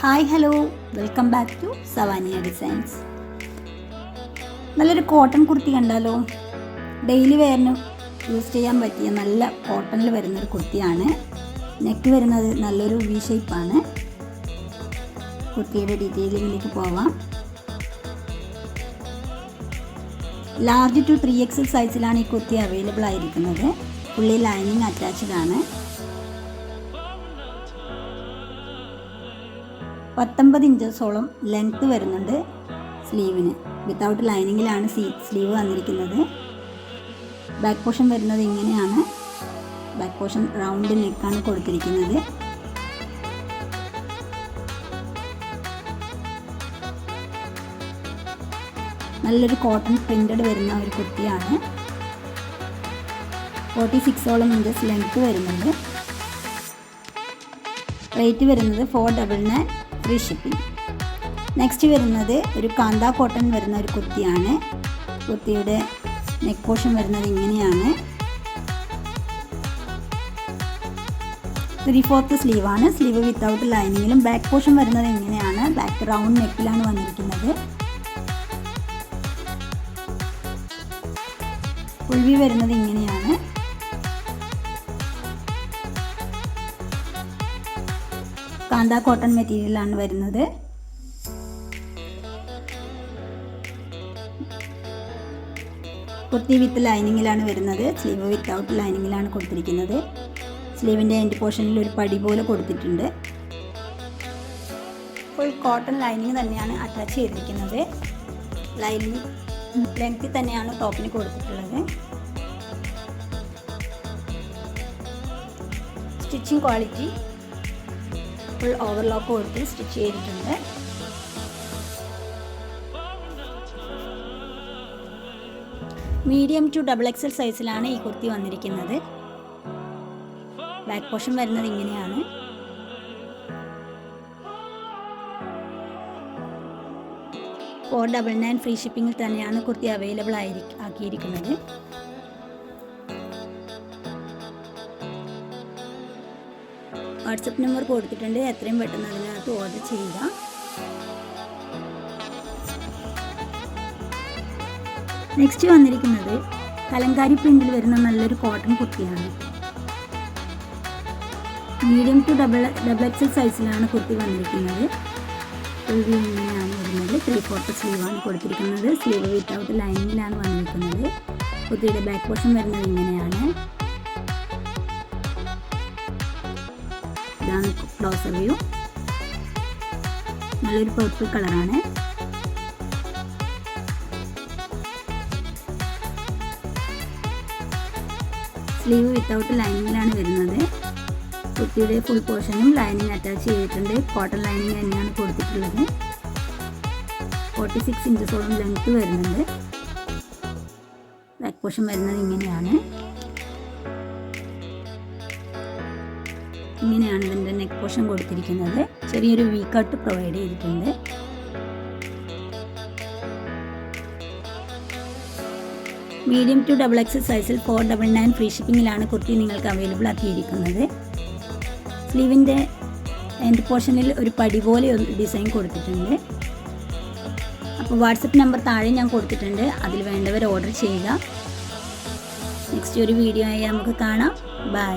Hi hello, welcome back to Savania designs. നല്ലൊരു cotton kurti കണ്ടാലോ? Daily വെയറിന് use ചെയ്യാൻ പറ്റിയ നല്ല കോട്ടണിൽ വരുന്നൊരു കുർത്തിയാണ്. നെക്ക് വരുന്നത് നല്ലൊരു വി ഷേപ്പാണ്. കുർത്തിയുടെ ഡീറ്റെയിലിങ്ങിലേക്ക് പോവാം. ലാർജ് ടു 3XL സൈസിലാണ് ഈ കുർത്തി അവൈലബിൾ ആയിരിക്കുന്നത്. ഫുള്ളി ലൈനിങ് അറ്റാച്ച്ഡ് ആണ്. 19 ഇഞ്ചസോളം ലെങ്ത് വരുന്നുണ്ട് സ്ലീവിന്. വിത്തൗട്ട് ലൈനിങ്ങിലാണ് സ്ലീവ് വന്നിരിക്കുന്നത്. ബാക്ക് പോർഷൻ വരുന്നത് ഇങ്ങനെയാണ്. ബാക്ക് പോർഷൻ റൗണ്ട് നെക്കാണ് കൊടുത്തിരിക്കുന്നത്. നല്ലൊരു കോട്ടൺ പ്രിന്റഡ് വരുന്ന ഒരു കുർത്തിയാണ്. 46 ഇഞ്ചസ് ലെങ്ത് വരുന്നുണ്ട്. റേറ്റ് വരുന്നത് 499 ഫ്രീ ഷിപ്പിംഗ്. നെക്സ്റ്റ് വരുന്നത് ഒരു കാന്ത കോട്ടൺ വരുന്ന ഒരു കുർത്തിയാണ്. കുർത്തിയുടെ നെക്ക് പോർഷൻ വരുന്നത് ഇങ്ങനെയാണ്. 3/4 സ്ലീവാണ്. സ്ലീവ് വിത്തൗട്ട് ലൈനിങ്ങിലും. ബാക്ക് പോർഷൻ വരുന്നത് ഇങ്ങനെയാണ്. ബാക്ക് റൗണ്ട് നെക്കിലാണ് വന്നിരിക്കുന്നത്. ഫുൾ വ്യൂ വരുന്നത് ഇങ്ങനെയാണ്. കാന്ത കോട്ടൺ മെറ്റീരിയലാണ് വരുന്നത്. കുർത്തി വിത്ത് ലൈനിങ്ങിലാണ് വരുന്നത്. സ്ലീവ് വിത്തൗട്ട് ലൈനിങ്ങിലാണ് കൊടുത്തിരിക്കുന്നത്. സ്ലീവിൻ്റെ എൻഡ് പോർഷനിൽ ഒരു പടി പോലെ കൊടുത്തിട്ടുണ്ട്. ഫുൾ കോട്ടൺ ലൈനിങ് തന്നെയാണ് അറ്റാച്ച് ചെയ്തിരിക്കുന്നത്. ലൈനിങ് ലെങ്ത്തിൽ തന്നെയാണ് ടോപ്പിന് കൊടുത്തിട്ടുള്ളത്. സ്റ്റിച്ചിങ് ക്വാളിറ്റി ഫുൾ ഓവർലോക്ക് കൊടുത്ത് സ്റ്റിച്ച് ചെയ്തിട്ടുണ്ട്. മീഡിയം ടു XXL സൈസിലാണ് ഈ കുർത്തി വന്നിരിക്കുന്നത്. ബാക്ക് പോർഷൻ വരുന്നത് ഇങ്ങനെയാണ്. $499 ഫ്രീ ഷിപ്പിങ്ങിൽ തന്നെയാണ് കുർത്തി അവൈലബിൾ ആക്കിയിരിക്കുന്നത്. വാട്സപ്പ് നമ്പർ കൊടുത്തിട്ടുണ്ട്. എത്രയും പെട്ടെന്ന് അതിനകത്ത് ഓർഡർ ചെയ്യുക. നെക്സ്റ്റ് വന്നിരിക്കുന്നത് കലങ്കാരി പ്രിന്റിൽ വരുന്ന നല്ലൊരു കോട്ടൺ കുർത്തിയാണ്. മീഡിയം ടു XXL സൈസിലാണ് കുർത്തി വന്നിരിക്കുന്നത്. ഫുൾ വ്യൂ ഇങ്ങനെയാണ് വരുന്നത്. 3/4 സ്ലീവാണ് കൊടുത്തിരിക്കുന്നത്. സ്ലീവ് വിത്തൗട്ട് ലൈനിങ്ങിലാണ് വന്നിരിക്കുന്നത്. കുർത്തിയുടെ ബാക്ക് പോർഷൻ വരുന്നത് ഇങ്ങനെയാണ്. ഇതാണ് ക്ലോസർ വ്യൂ. നല്ലൊരു പർപ്പിൾ കളറാണ്. സ്ലീവ് വിത്തൗട്ട് ലൈനിങ്ങിലാണ് വരുന്നത്. കുർത്തിയുടെ ഫുൾ പോർഷനും ലൈനിങ് അറ്റാച്ച് ചെയ്തിട്ടുണ്ട്. കോട്ടൺ ലൈനിങ് തന്നെയാണ് കൊടുത്തിട്ടുള്ളത്. 46 ഇഞ്ചസോളം ലെങ്ത് വരുന്നുണ്ട്. ബാക്ക് പോർഷൻ വരുന്നത് ഇങ്ങനെയാണ്. ഇങ്ങനെയാണ് ഇതിൻ്റെ നെക്ക് പോർഷൻ കൊടുത്തിരിക്കുന്നത്. ചെറിയൊരു വി കട്ട് പ്രൊവൈഡ് ചെയ്തിട്ടുണ്ട്. മീഡിയം ടു XXL സൈസിൽ $499 ഫ്രീ ഷിപ്പിങ്ങിലാണ് കുർത്തി നിങ്ങൾക്ക് അവൈലബിൾ ആക്കിയിരിക്കുന്നത്. സ്ലീവിൻ്റെ എൻഡ് പോർഷനിൽ ഒരു പടി പോലെ ഒരു ഡിസൈൻ കൊടുത്തിട്ടുണ്ട്. അപ്പോൾ വാട്സപ്പ് നമ്പർ താഴെ ഞാൻ കൊടുത്തിട്ടുണ്ട്. അതിൽ വേണ്ടവർ ഓർഡർ ചെയ്യുക. നെക്സ്റ്റ് ഒരു വീഡിയോ ആയി നമുക്ക് കാണാം. ബൈ.